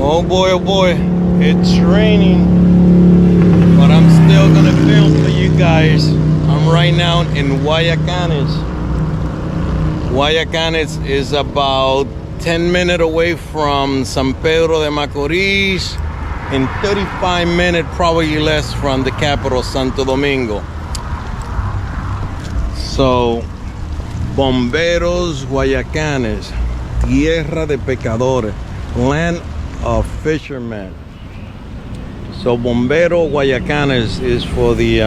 Oh boy, it's raining, but I'm still gonna film for you guys. I'm right now in Guayacanes. Guayacanes is about 10 minutes away from San Pedro de Macorís and 35 minutes, probably less, from the capital, Santo Domingo. So, Bomberos Guayacanes, tierra de pecadores, land of fishermen. So Bombero Guayacanes is for the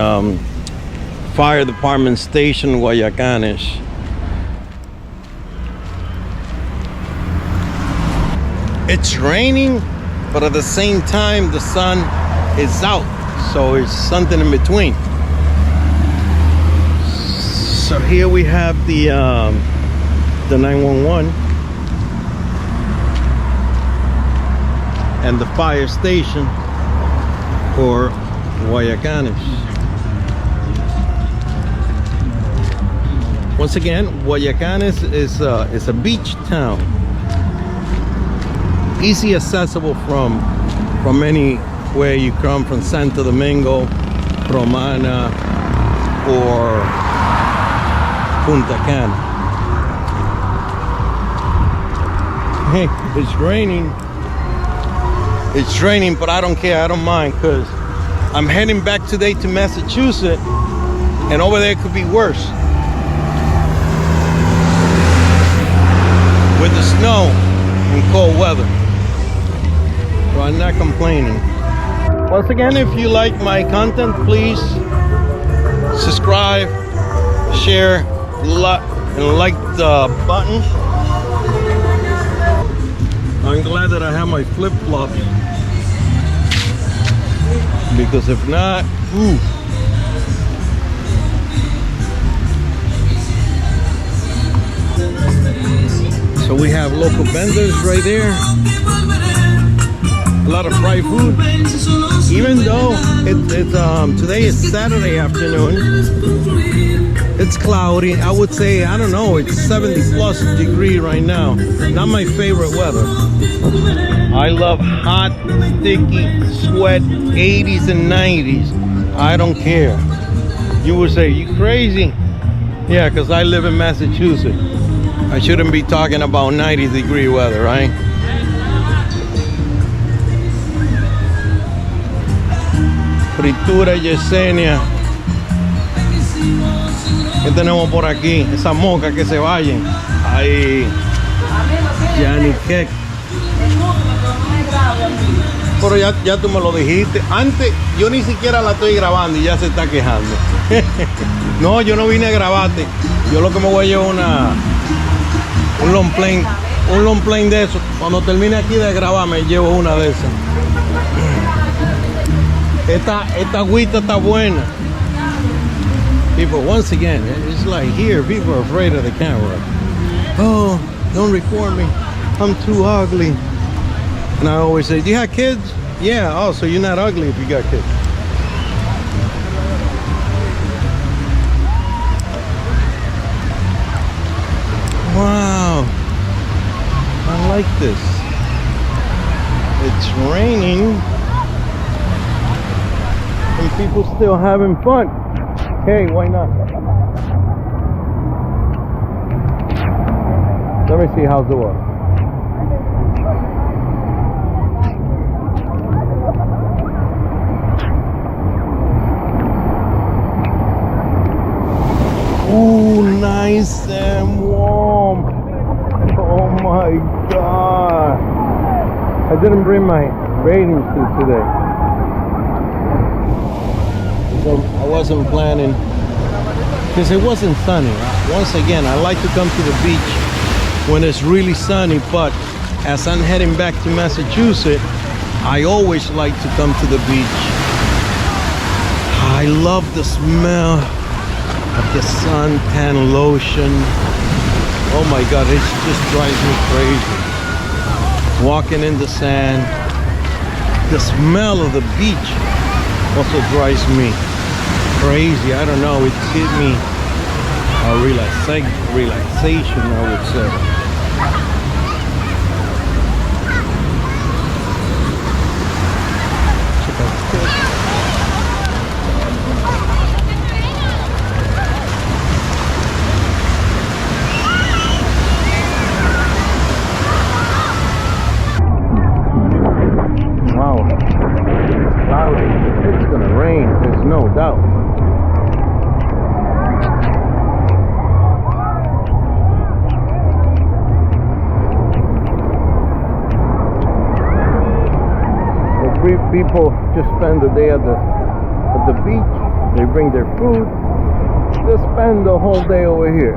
fire department station Guayacanes. It's raining, but at the same time the sun is out, so it's something in between. So here we have the 911 and the fire station for Guayacanes. Once again, Guayacanes is a beach town, easy accessible from anywhere you come, from Santo Domingo, Romana, or Punta Cana. Hey, it's raining. It's raining, but I don't care. I don't mind, because I'm heading back today to Massachusetts, and over there it could be worse with the snow and cold weather. So I'm not complaining. Once again, if you like my content, please subscribe, share, and like the button. I'm glad that I have my flip-flops, because if not, ooh. So we have local vendors right there. A lot of fried food. Even though it's today is Saturday afternoon, it's cloudy. I would say, I don't know, it's 70+ degree right now. Not my favorite weather. I love hot, sticky, sweat, 80s and 90s. I don't care. You would say, you crazy? Yeah, because I live in Massachusetts. I shouldn't be talking about 90-degree weather, right? Fritura Yesenia. ¿Qué tenemos por aquí? Esas moscas que se vayan. Ahí. Yanni Kek. Pero ya tú me lo dijiste. Antes yo ni siquiera la estoy grabando y ya se está quejando. No, yo no vine a grabarte. Yo lo que me voy a llevar un long plane de eso. Cuando termine aquí de grabar me llevo una de esas. Esta agüita está buena. People, once again, it's like here, people are afraid of the camera. Oh, don't record me. I'm too ugly. And I always say, do you have kids? Yeah, oh, so you're not ugly if you got kids. Wow, I like this. It's raining and people still having fun. Hey, why not? Let me see how's the water. Ooh, nice and warm. Oh my God. I didn't bring my bathing suit today. So I wasn't planning, because it wasn't sunny. Once again, I like to come to the beach when it's really sunny, but as I'm heading back to Massachusetts, I always like to come to the beach. I love the smell of the suntan lotion. Oh my God, it just drives me crazy. Walking in the sand, the smell of the beach also drives me crazy. I don't know, it gives me a relaxation, I would say. People just spend the day at the beach. They bring their food. They spend the whole day over here.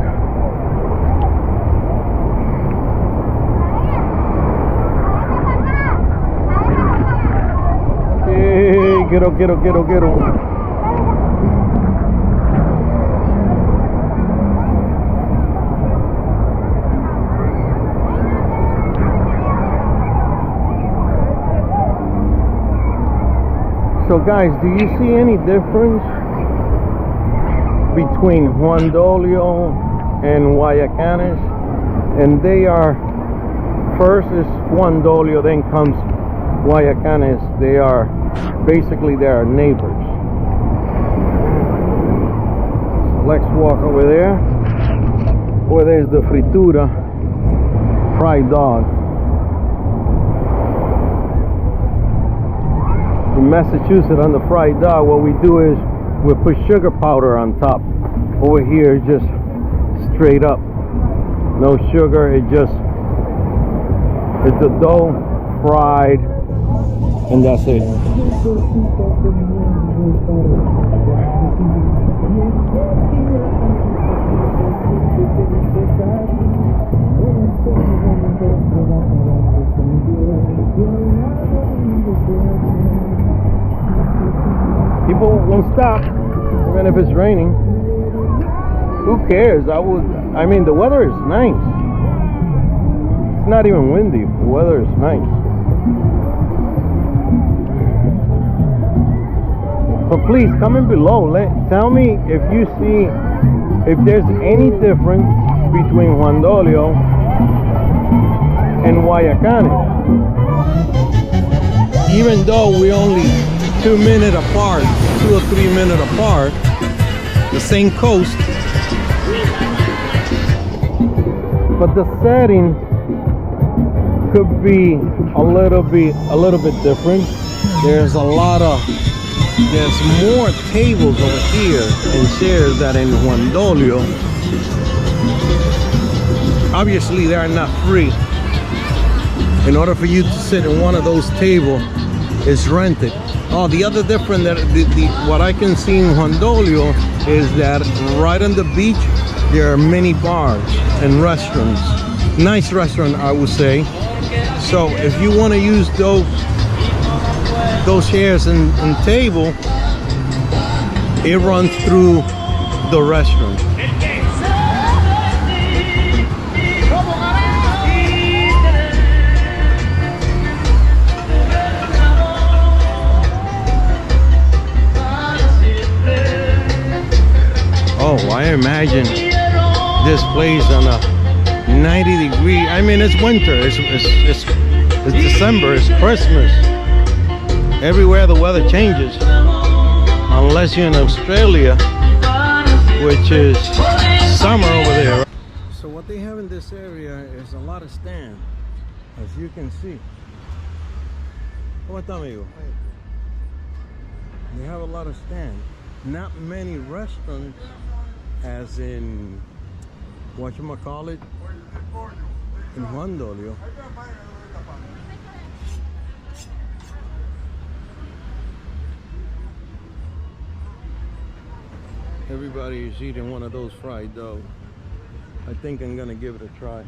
Hey, get up. So guys, do you see any difference between Juan Dolio and Guayacanes? And they are, first is Juan Dolio, then comes Guayacanes. They are basically neighbors. So let's walk over there. Where there's the fritura, fried dog. In Massachusetts, on the fried dog, what we do is we put sugar powder on top. Over here, just straight up, no sugar. It's the dough fried, and that's it. People won't stop, even if it's raining. Who cares? I mean, the weather is nice. It's not even windy. The weather is nice. But please, comment below. Tell me if you see, if there's any difference between Juan Dolio and Guayacanes. Even though we only 2 minutes apart, 2 or 3 minutes apart, the same coast, but the setting could be a little bit different. There's more tables over here and chairs than in Juan Dolio. Obviously, they are not free. In order for you to sit in one of those tables, it's rented. Oh, the other difference that what I can see in Juan Dolio is that right on the beach there are many bars and restaurants. Nice restaurant, I would say. So if you want to use those chairs and table, it runs through the restaurant. Oh, I imagine this place on a 90 degree. I mean, it's winter. It's December. It's Christmas. Everywhere the weather changes, unless you're in Australia, which is summer over there. So what they have in this area is a lot of stands, as you can see. ¿Cómo está, amigo? They have a lot of stands. Not many restaurants, as in whatchamacallit, in Juan Dolio. Everybody is eating one of those fried dough. I think I'm gonna give it a try.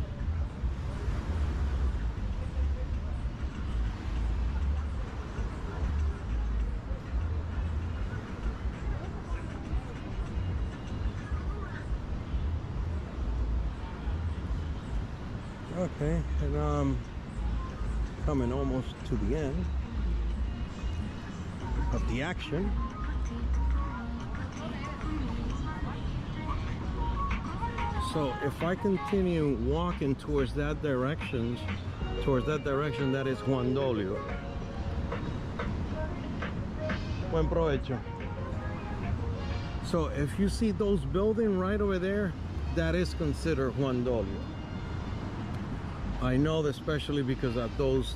Okay, and I'm coming almost to the end of the action. So if I continue walking towards that direction, that is Juan Dolio. Buen provecho. So if you see those buildings right over there, that is considered Juan Dolio. I know that, especially because of those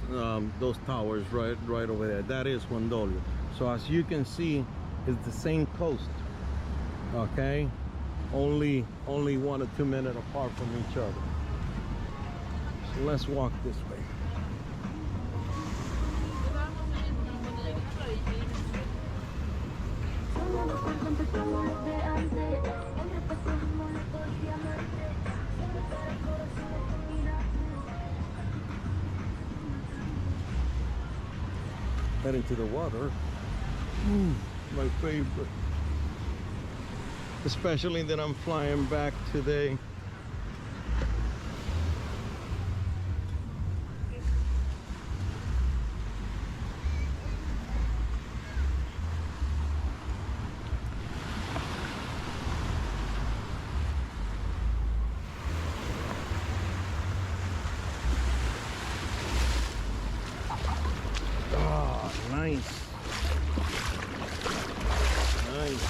towers right over there. That is Juan Dolio. So as you can see, it's the same coast. Okay, only 1 or 2 minutes apart from each other. So let's walk this way. Heading to the water. My favorite. Especially that I'm flying back today. Nice. Nice.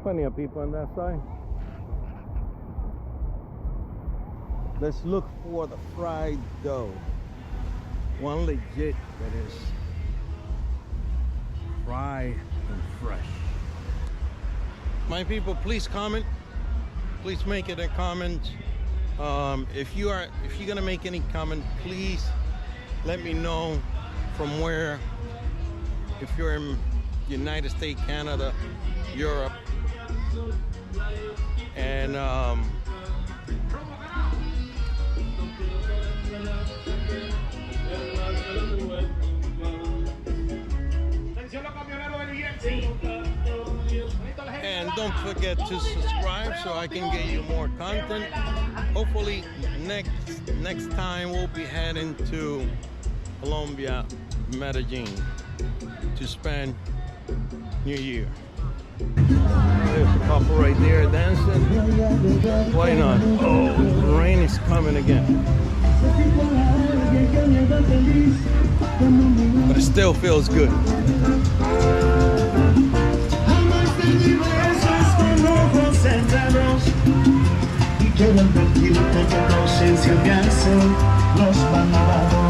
Plenty of people on that side. Let's look for the fried dough. One legit that is fried and fresh. My people, please comment. Please make it a comment. If you're gonna make any comment, please let me know from where. If you're in United States, Canada, Europe, and and don't forget to subscribe so I can get you more content. Hopefully next time we'll be heading to Colombia, Medellin, to spend New Year. There's a couple right there dancing. Why not? Oh, the rain is coming again. But it still feels good.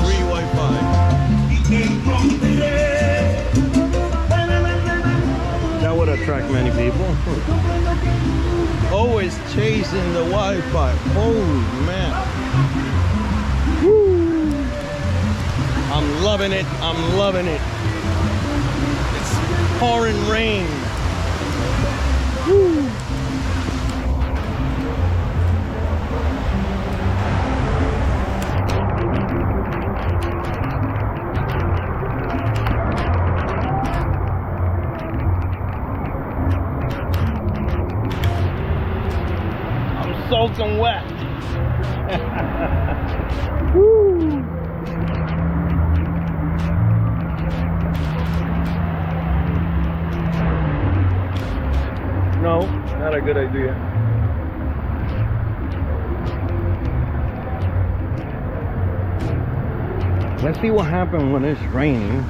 Free Wi-Fi. That would attract many people. Always chasing the Wi-Fi. Holy man. Woo. I'm loving it. I'm loving it. It's pouring rain. Woo. Soaking wet. Woo. No, not a good idea. Let's see what happens when it's raining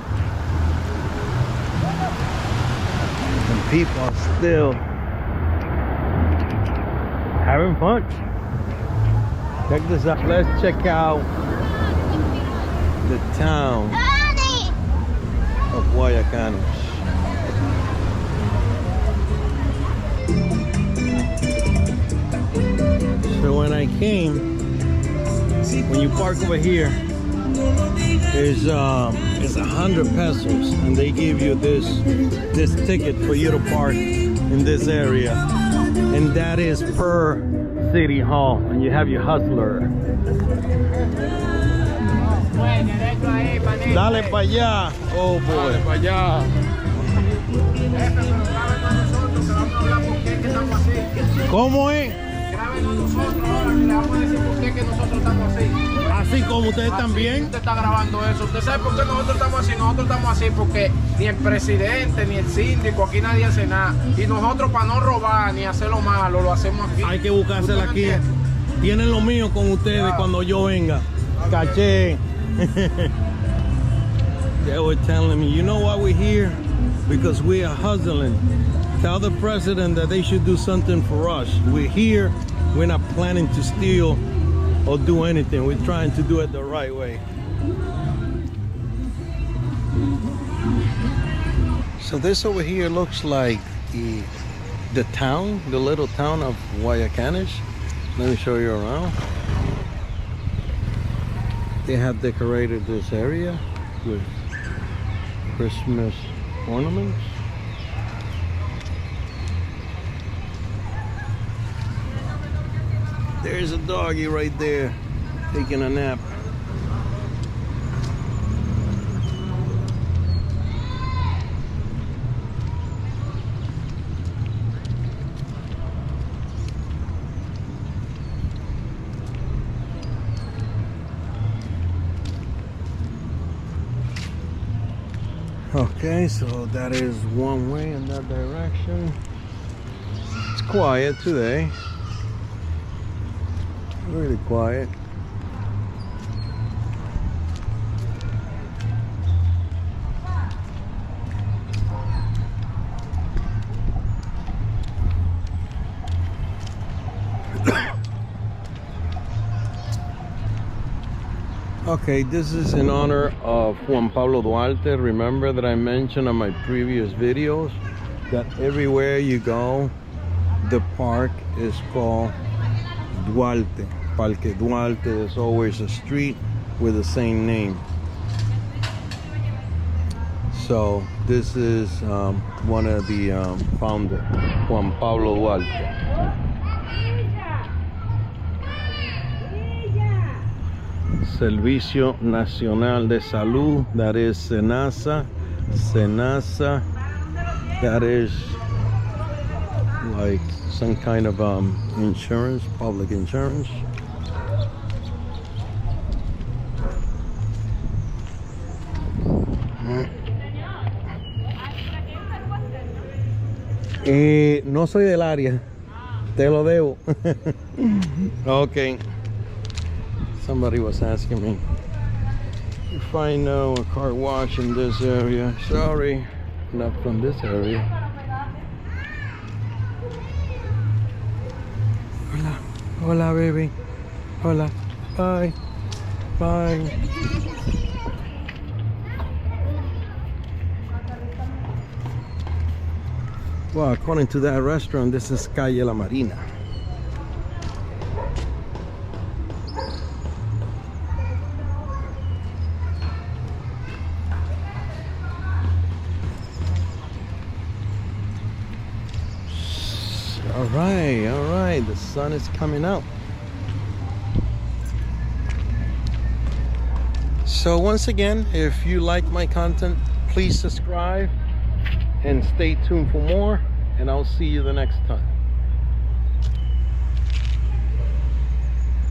and people are still having fun. Check this out. Let's check out the town of Guayacanes. So when I came, when you park over here, it's 100 pesos, and they give you this ticket for you to park in this area. And that is per city hall, and you have your hustler. Dale pa allá. Oh boy. Dale pa allá. ¿Cómo es? Así como ustedes también. Usted está grabando eso. ¿Usted sabe por qué nosotros estamos así? Nosotros estamos así porque ni el presidente ni el síndico, aquí nadie hace nada. Y nosotros, para no robar ni hacer lo malo, lo hacemos aquí. Hay que buscársela aquí. Tienen lo mío con ustedes cuando yo venga. Caché. They were telling me, you know why we're here? Because we are hustling. Tell the president that they should do something for us. We're here. We're not planning to steal or do anything. We're trying to do it the right way. So this over here looks like the town, the little town of Guayacanes. Let me show you around. They have decorated this area with Christmas ornaments. There's a doggy right there taking a nap. Okay, so that is one way in that direction. It's quiet today. Really quiet. Okay, this is in honor of Juan Pablo Duarte. Remember that I mentioned on my previous videos that everywhere you go, the park is called Duarte. Parque Duarte. There's always a street with the same name. So this is one of the founders, Juan Pablo Duarte. Servicio Nacional de Salud, that is SENASA. SENASA, that is like some kind of insurance, public insurance. No soy del área, te lo debo. Okay. Somebody was asking me if I know a car wash in this area. Sorry, not from this area. Hola, hola baby. Hola, bye, bye. Well, according to that restaurant, this is Calle La Marina. All right, the sun is coming out. So once again, if you like my content, please subscribe and stay tuned for more, and I'll see you the next time.